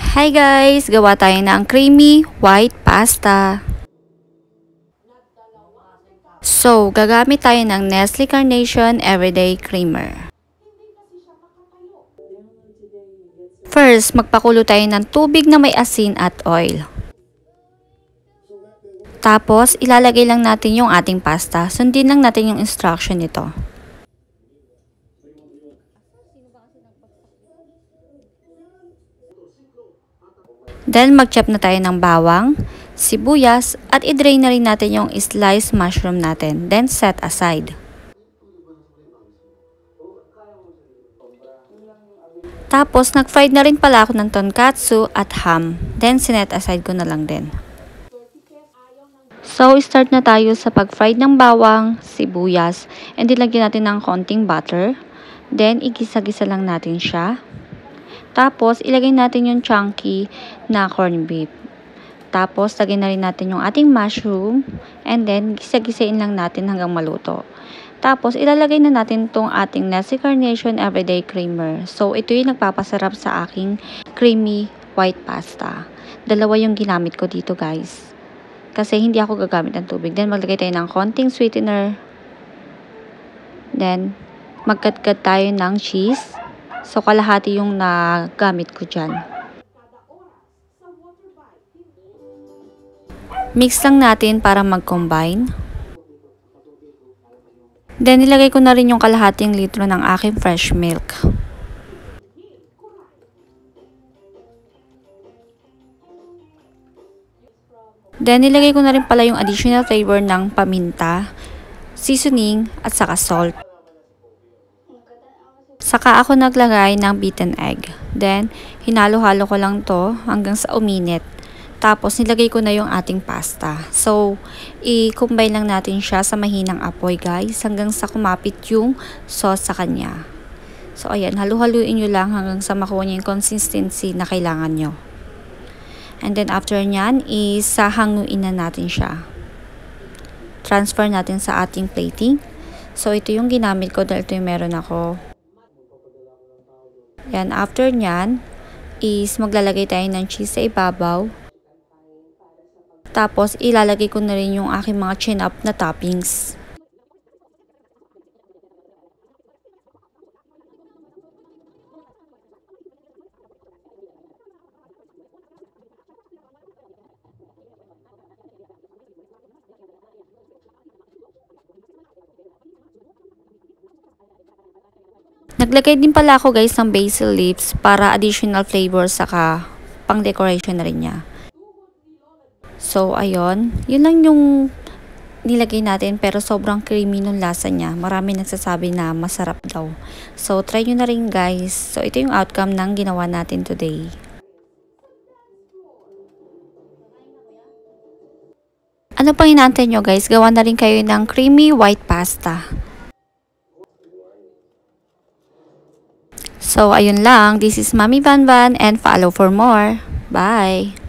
Hi guys! Gawa tayo ng creamy white pasta. So, gagamit tayo ng Nestle Carnation Everyday Creamer. First, magpakulo tayo ng tubig na may asin at oil. Tapos, ilalagay lang natin yung ating pasta. Sundin lang natin yung instruction nito. Then, mag-chop na tayo ng bawang, sibuyas, at i-drain na rin natin yung sliced mushroom natin. Then, set aside. Tapos, nag-fried na rin pala ako ng tonkatsu at ham. Then, sinet aside ko na lang din. So, start na tayo sa pag-fried ng bawang, sibuyas, and ilagyan natin ng konting butter. Then, igisa-gisa lang natin siya. Tapos, ilagay natin yung chunky na corned beef. Tapos, lagyan na rin natin yung ating mushroom. And then, gisa-gisain lang natin hanggang maluto. Tapos, ilalagay na natin itong ating Nestle Carnation Everyday Creamer. So, ito yung nagpapasarap sa aking creamy white pasta. Dalawa yung ginamit ko dito, guys. Kasi hindi ako gagamit ng tubig. Then, maglagay tayo ng konting sweetener. Then, magkat-kat tayo ng cheese. So, kalahati yung nagamit ko dyan. Mix lang natin para mag-combine. Then, nilagay ko na rin yung kalahating litro ng aking fresh milk. Then, nilagay ko na rin pala yung additional flavor ng paminta, seasoning, at saka salt. Saka ako naglagay ng beaten egg. Then, hinalo-halo ko lang to hanggang sa uminit. Tapos, nilagay ko na yung ating pasta. So, i-combine lang natin siya sa mahinang apoy, guys, hanggang sa kumapit yung sauce sa kanya. So, ayan, halu-haluin nyo lang hanggang sa makuha nyo yung consistency na kailangan nyo. And then, after nyan, hanguin na natin siya. Transfer natin sa ating plating. So, ito yung ginamit ko dahil ito yung meron ako. Yan, after nyan, maglalagay tayo ng cheese sa ibabaw. Tapos, ilalagay ko na rin yung aking mga chin-up na toppings. Naglagay din pala ako, guys, ng basil leaves para additional flavor saka pang decoration na rin niya. So, ayun. Yun lang yung nilagay natin pero sobrang creamy nung lasa niya. Marami nagsasabi na masarap daw. So, try nyo na rin, guys. So, ito yung outcome ng ginawa natin today. Ano pang inaantay nyo, guys? Gawa na rin kayo ng creamy white pasta. So, ayun lang. This is Mami Van Van and follow for more. Bye!